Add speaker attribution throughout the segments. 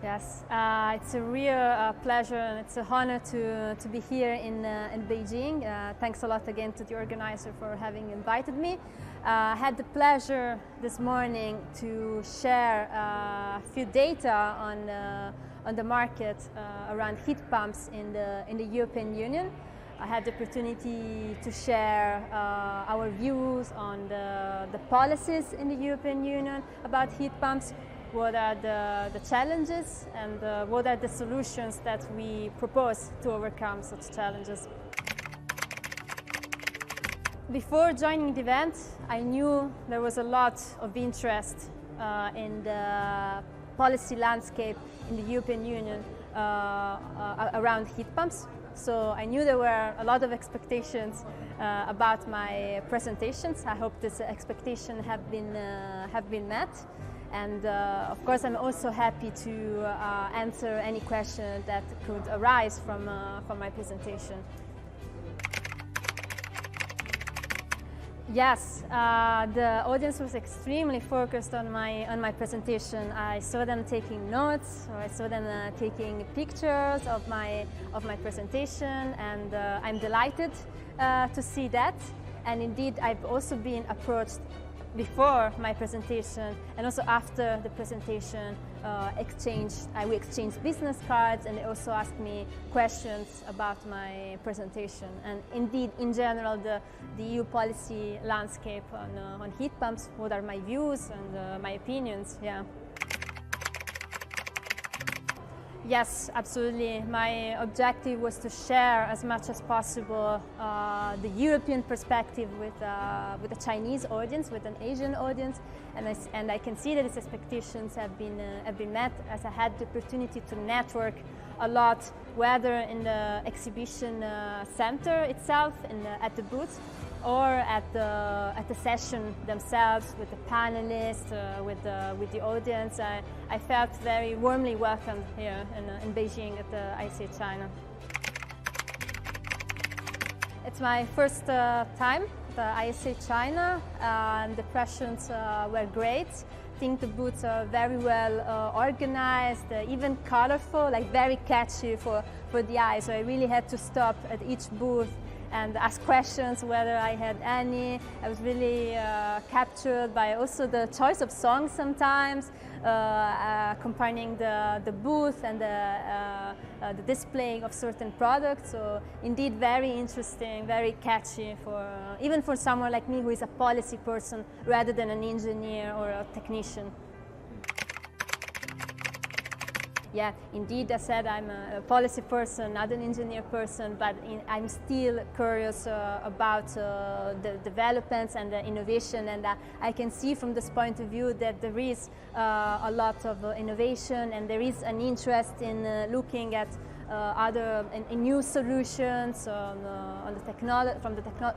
Speaker 1: Yes, it's a real pleasure and it's an honor to be here in Beijing. Thanks a lot again to the organizer for having invited me. I had the pleasure this morning to share a few data on the market around heat pumps in the European Union. I had the opportunity to share our views on the policies in the European Union about heat pumps. What are the challenges and what are the solutions that we propose to overcome such challenges. Before joining the event, I knew there was a lot of interest in the policy landscape in the European Union around heat pumps. So I knew there were a lot of expectations about my presentations. I hope this expectation have been met. And of course, I'm also happy to answer any question that could arise from my presentation. Yes, the audience was extremely focused on my presentation. I saw them taking notes, or I saw them taking pictures of my presentation, and I'm delighted to see that. And indeed, I've also been approached before my presentation and also after the presentation. We exchanged business cards, and they also asked me questions about my presentation. And indeed, in general, the EU policy landscape on heat pumps, what are my views and my opinions, yeah. Yes, absolutely. My objective was to share as much as possible the European perspective with a Chinese audience, with an Asian audience, and I can see that its expectations have been met, as I had the opportunity to network a lot, whether in the exhibition center itself, at the booth, or at the session themselves with the panelists, with the audience. I felt very warmly welcomed here in Beijing at the ISA China. It's my first time at the ISA China, and the impressions were great. I think the booths are very well organized, even colorful, like very catchy for the eye. So I really had to stop at each booth and ask questions whether I had any. I was really captured by also the choice of songs sometimes, accompanying the booth and the displaying of certain products. So indeed very interesting, very catchy, even for someone like me who is a policy person rather than an engineer or a technician. Yeah, indeed, as I said, I'm a policy person, not an engineer person, but I'm still curious about the developments and the innovation, and I can see from this point of view that there is a lot of innovation, and there is an interest in looking at in new solutions from the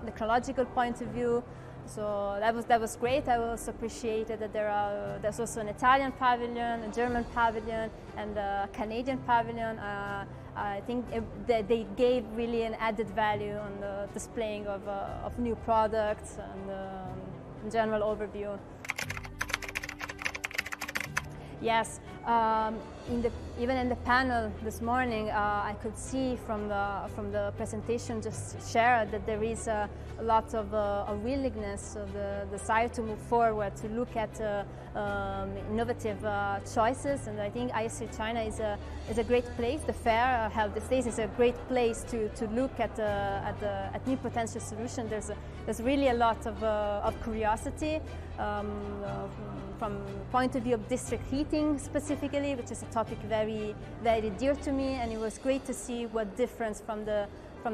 Speaker 1: technological point of view. So that was great. I also appreciated that there's also an Italian pavilion, a German pavilion, and a Canadian pavilion. I think that they gave really an added value on the displaying of new products and general overview. Yes, even in the panel this morning, I could see from the presentation just shared that there is a lot of a willingness, of the desire to move forward, to look at innovative choices, and I think ISA China is a great place. The fair held these days is a great place to look at new potential solutions. There's really a lot of curiosity. From the point of view of district heating specifically, which is a topic very, very dear to me, and it was great to see what difference from the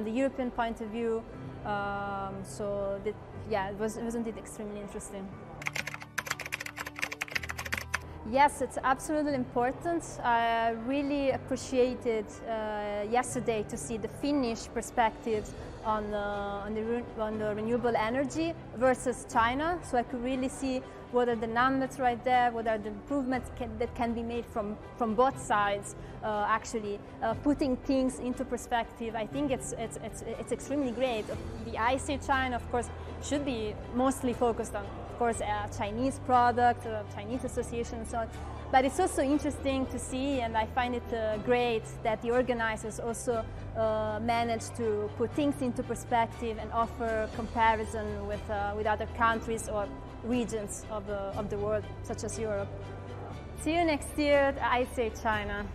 Speaker 1: European point of view. Yeah, it was indeed extremely interesting. Yes, it's absolutely important. I really appreciated yesterday to see the Finnish perspectives on the renewable energy versus China. So I could really see what are the numbers right there, what are the improvements that can be made from both sides. Actually, putting things into perspective, I think it's extremely great. The ISA China, of course, should be mostly focused on of course, a Chinese product, a Chinese association and so on. But it's also interesting to see, and I find it great that the organizers also manage to put things into perspective and offer comparison with other countries or regions of the world, such as Europe. See you next year. I say China.